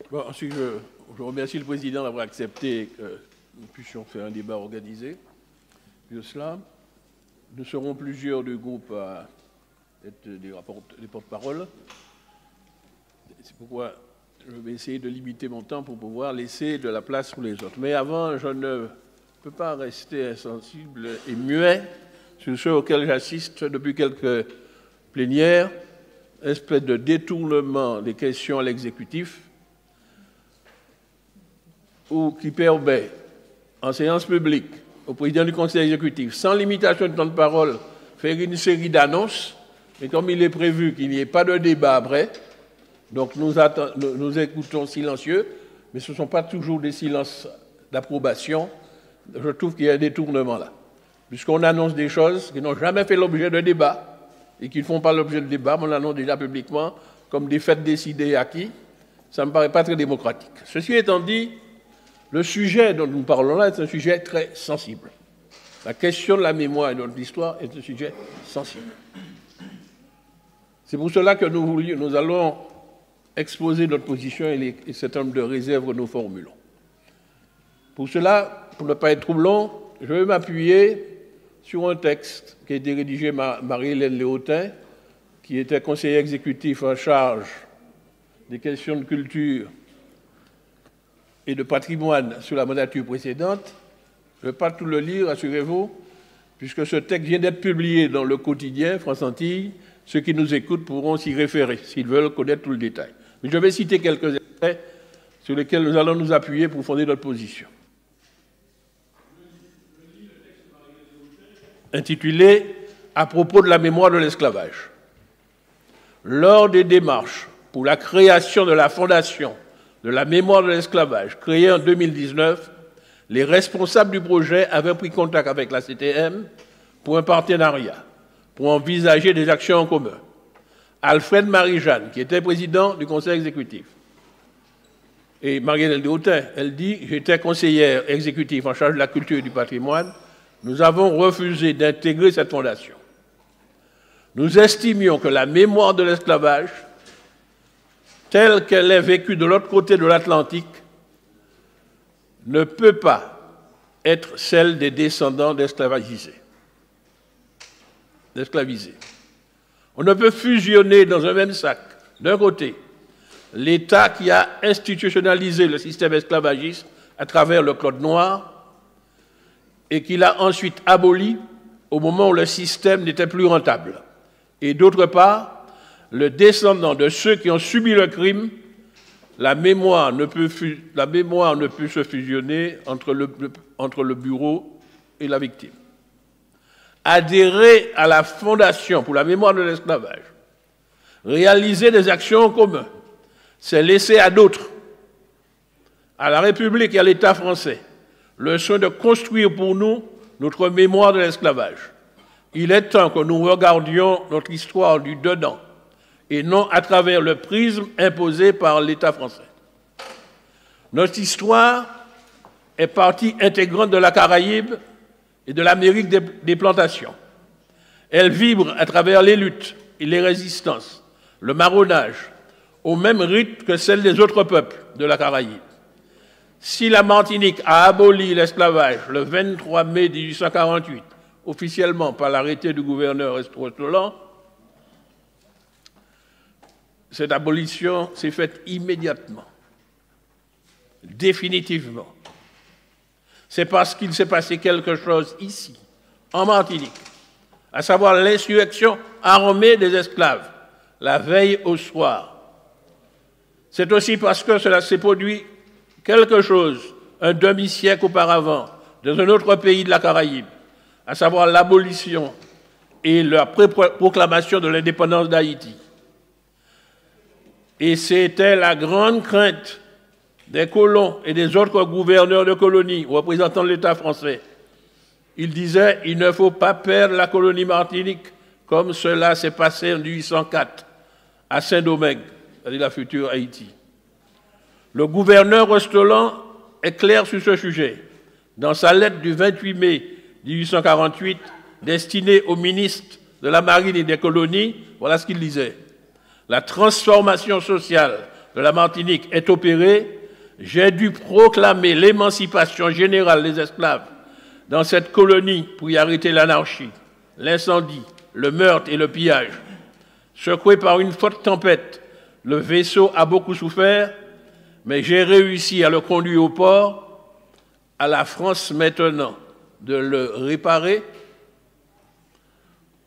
Bon, ensuite, je remercie le président d'avoir accepté que nous puissions faire un débat organisé. De cela, nous serons plusieurs du groupe à être des porte-parole. C'est pourquoi je vais essayer de limiter mon temps pour pouvoir laisser de la place pour les autres. Mais avant, je ne peux pas rester insensible et muet sur ceux auxquels j'assiste depuis quelques plénières, espèce de détournement des questions à l'exécutif, ou qui permet, en séance publique, au président du conseil exécutif, sans limitation de temps de parole, faire une série d'annonces, mais comme il est prévu qu'il n'y ait pas de débat après, donc nous écoutons silencieux, mais ce ne sont pas toujours des silences d'approbation. Je trouve qu'il y a un détournement là. Puisqu'on annonce des choses qui n'ont jamais fait l'objet de débat et qui ne font pas l'objet de débat, mais on l'annonce déjà publiquement comme des faits décidés et acquis, ça ne me paraît pas très démocratique. Ceci étant dit, le sujet dont nous parlons là est un sujet très sensible. La question de la mémoire et de notre histoire est un sujet sensible. C'est pour cela que nous allons exposer notre position et un certain nombre de réserves que nous formulons. Pour cela, pour ne pas être trop long, je vais m'appuyer sur un texte qui a été rédigé par Marie-Hélène Léotin, qui était conseiller exécutif en charge des questions de culture et de patrimoine sur la mandature précédente. Je ne vais pas tout le lire, assurez-vous, puisque ce texte vient d'être publié dans le quotidien France Antilles. Ceux qui nous écoutent pourront s'y référer s'ils veulent connaître tout le détail. Mais je vais citer quelques extraits sur lesquels nous allons nous appuyer pour fonder notre position. Intitulé « À propos de la mémoire de l'esclavage ». Lors des démarches pour la création de la Fondation de la mémoire de l'esclavage, créée en 2019, les responsables du projet avaient pris contact avec la CTM pour un partenariat, pour envisager des actions en commun. Alfred Marie-Jeanne, qui était président du conseil exécutif, et Marie-Hélène Léotin, elle dit « J'étais conseillère exécutive en charge de la culture et du patrimoine. Nous avons refusé d'intégrer cette fondation. Nous estimions que la mémoire de l'esclavage, telle qu'elle est vécue de l'autre côté de l'Atlantique, ne peut pas être celle des descendants d'esclavagisés. On ne peut fusionner dans un même sac, d'un côté, l'État qui a institutionnalisé le système esclavagiste à travers le Code noir et qui l'a ensuite aboli au moment où le système n'était plus rentable. Et d'autre part, le descendant de ceux qui ont subi le crime, la mémoire ne peut se fusionner entre le bureau et la victime. Adhérer à la Fondation pour la mémoire de l'esclavage, réaliser des actions en commun, c'est laisser à d'autres, à la République et à l'État français, le soin de construire pour nous notre mémoire de l'esclavage. Il est temps que nous regardions notre histoire du dedans et non à travers le prisme imposé par l'État français. Notre histoire est partie intégrante de la Caraïbe et de l'Amérique des plantations. Elle vibre à travers les luttes et les résistances, le marronnage, au même rythme que celle des autres peuples de la Caraïbe. Si la Martinique a aboli l'esclavage le 23 mai 1848, officiellement par l'arrêté du gouverneur Rostolan, cette abolition s'est faite immédiatement, définitivement. C'est parce qu'il s'est passé quelque chose ici, en Martinique, à savoir l'insurrection armée des esclaves, la veille au soir. C'est aussi parce que cela s'est produit quelque chose, un demi-siècle auparavant, dans un autre pays de la Caraïbe, à savoir l'abolition et la proclamation de l'indépendance d'Haïti. Et c'était la grande crainte des colons et des autres gouverneurs de colonies représentant l'État français. Ils disaient « Il ne faut pas perdre la colonie Martinique comme cela s'est passé en 1804 à Saint-Domingue, c'est-à-dire la future Haïti. » Le gouverneur Rostolan est clair sur ce sujet. Dans sa lettre du 28 mai 1848, destinée au ministre de la Marine et des Colonies, voilà ce qu'il disait. La transformation sociale de la Martinique est opéré, j'ai dû proclamer l'émancipation générale des esclaves dans cette colonie pour y arrêter l'anarchie, l'incendie, le meurtre et le pillage. Secoué par une forte tempête, le vaisseau a beaucoup souffert, mais j'ai réussi à le conduire au port. À la France maintenant de le réparer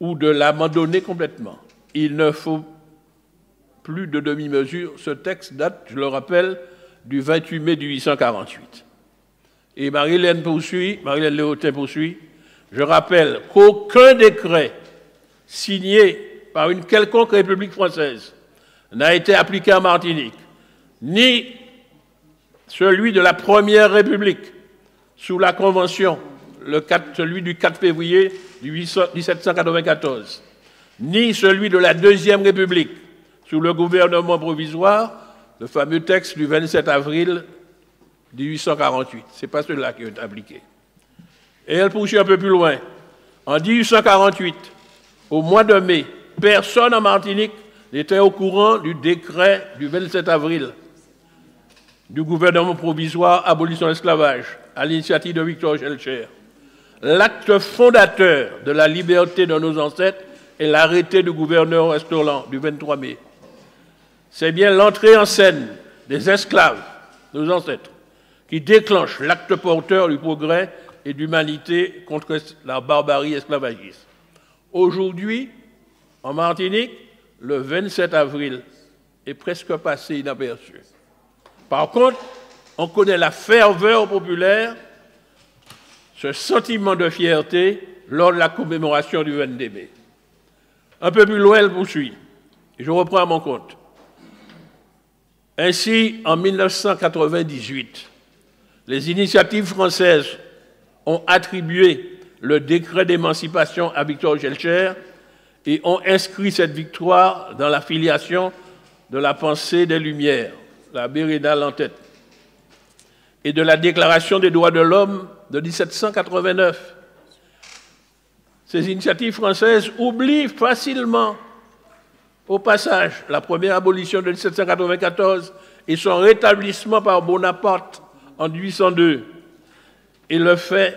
ou de l'abandonner complètement. Il ne faut plus de demi-mesure. Ce texte date, je le rappelle, du 28 mai 1848. Et Marie-Hélène Léotin poursuit, je rappelle qu'aucun décret signé par une quelconque République française n'a été appliqué en Martinique, ni celui de la Première République sous la Convention, celui du 4 février 1794, ni celui de la Deuxième République sous le gouvernement provisoire, le fameux texte du 27 avril 1848. Ce n'est pas celui-là qui est appliqué. Et elle poursuit un peu plus loin. En 1848, au mois de mai, personne en Martinique n'était au courant du décret du 27 avril du gouvernement provisoire abolition de l'esclavage à l'initiative de Victor Schœlcher. L'acte fondateur de la liberté de nos ancêtres est l'arrêté du gouverneur Estourlan du 23 mai. C'est bien l'entrée en scène des esclaves, nos ancêtres, qui déclenche l'acte porteur du progrès et d'humanité contre la barbarie esclavagiste. Aujourd'hui, en Martinique, le 27 avril est presque passé inaperçu. Par contre, on connaît la ferveur populaire, ce sentiment de fierté lors de la commémoration du 22 mai. Un peu plus loin, elle poursuit. Je reprends à mon compte. Ainsi, en 1998, les initiatives françaises ont attribué le décret d'émancipation à Victor Schœlcher et ont inscrit cette victoire dans la filiation de la pensée des Lumières, la Bérénale en tête, et de la Déclaration des droits de l'homme de 1789. Ces initiatives françaises oublient facilement, au passage, la première abolition de 1794 et son rétablissement par Bonaparte en 1802, et le fait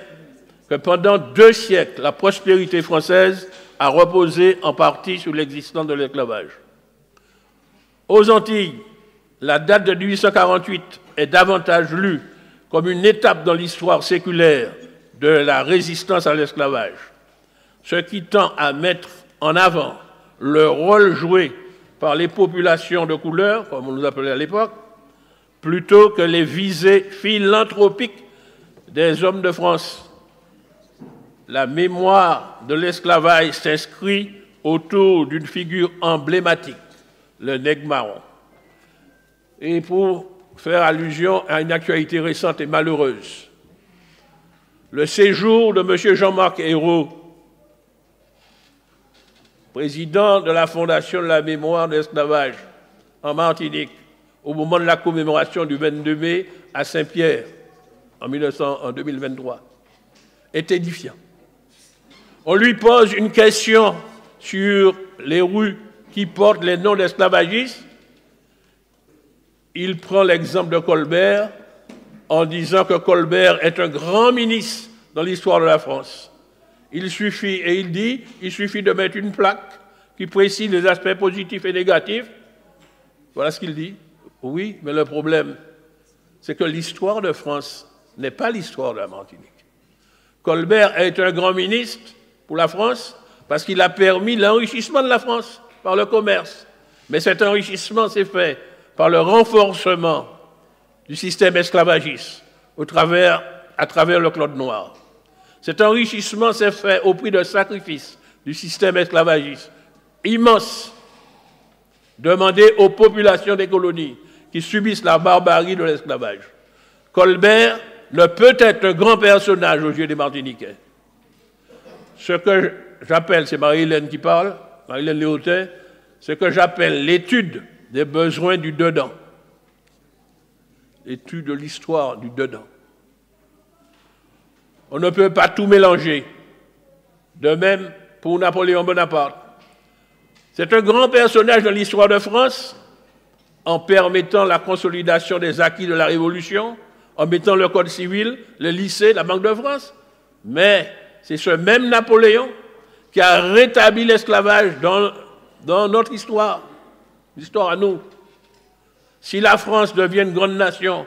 que pendant 2 siècles, la prospérité française a reposé en partie sur l'existence de l'esclavage. Aux Antilles, la date de 1848 est davantage lue comme une étape dans l'histoire séculaire de la résistance à l'esclavage, ce qui tend à mettre en avant le rôle joué par les populations de couleur, comme on nous appelait à l'époque, plutôt que les visées philanthropiques des hommes de France. La mémoire de l'esclavage s'inscrit autour d'une figure emblématique, le nègre marron. Et pour faire allusion à une actualité récente et malheureuse, le séjour de M. Jean-Marc Ayrault, président de la Fondation de la mémoire de l'esclavage en Martinique, au moment de la commémoration du 22 mai à Saint-Pierre, en 2023, est édifiant. On lui pose une question sur les rues qui portent les noms d'esclavagistes. Il prend l'exemple de Colbert en disant que Colbert est un grand ministre dans l'histoire de la France. Il suffit de mettre une plaque qui précise les aspects positifs et négatifs. Voilà ce qu'il dit. Oui, mais le problème, c'est que l'histoire de France n'est pas l'histoire de la Martinique. Colbert est un grand ministre pour la France parce qu'il a permis l'enrichissement de la France par le commerce. Mais cet enrichissement s'est fait par le renforcement du système esclavagiste à travers le Claude Noir. Cet enrichissement s'est fait au prix de sacrifices du système esclavagiste immense, demandé aux populations des colonies qui subissent la barbarie de l'esclavage. Colbert ne peut être un grand personnage aux yeux des Martiniquais. Ce que j'appelle, c'est Marie-Hélène qui parle, Marie-Hélène Léotin, ce que j'appelle l'étude des besoins du dedans, l'étude de l'histoire du dedans. On ne peut pas tout mélanger. De même pour Napoléon Bonaparte. C'est un grand personnage dans l'histoire de France en permettant la consolidation des acquis de la Révolution, en mettant le Code civil, le lycée, la Banque de France. Mais c'est ce même Napoléon qui a rétabli l'esclavage dans notre histoire, l'histoire à nous. Si la France devient une grande nation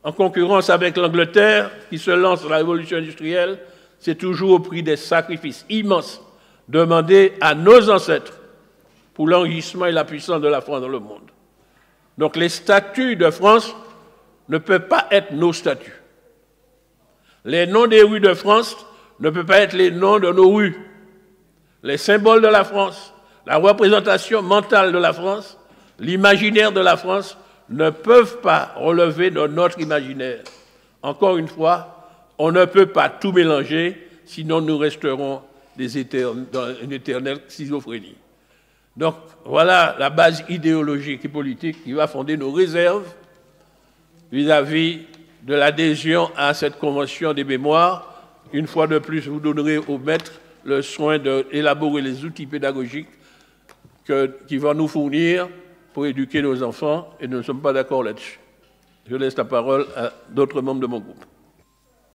en concurrence avec l'Angleterre, qui se lance dans la révolution industrielle, c'est toujours au prix des sacrifices immenses demandés à nos ancêtres pour l'enrichissement et la puissance de la France dans le monde. Donc les statuts de France ne peuvent pas être nos statuts. Les noms des rues de France ne peuvent pas être les noms de nos rues. Les symboles de la France, la représentation mentale de la France, l'imaginaire de la France ne peuvent pas relever de notre imaginaire. Encore une fois, on ne peut pas tout mélanger, sinon nous resterons dans une éternelle schizophrénie. Donc voilà la base idéologique et politique qui va fonder nos réserves vis-à-vis de l'adhésion à cette convention des mémoires. Une fois de plus, vous donnerez aux maîtres le soin d'élaborer les outils pédagogiques qui vont nous fournir pour éduquer nos enfants, et nous ne sommes pas d'accord là-dessus. Je laisse la parole à d'autres membres de mon groupe.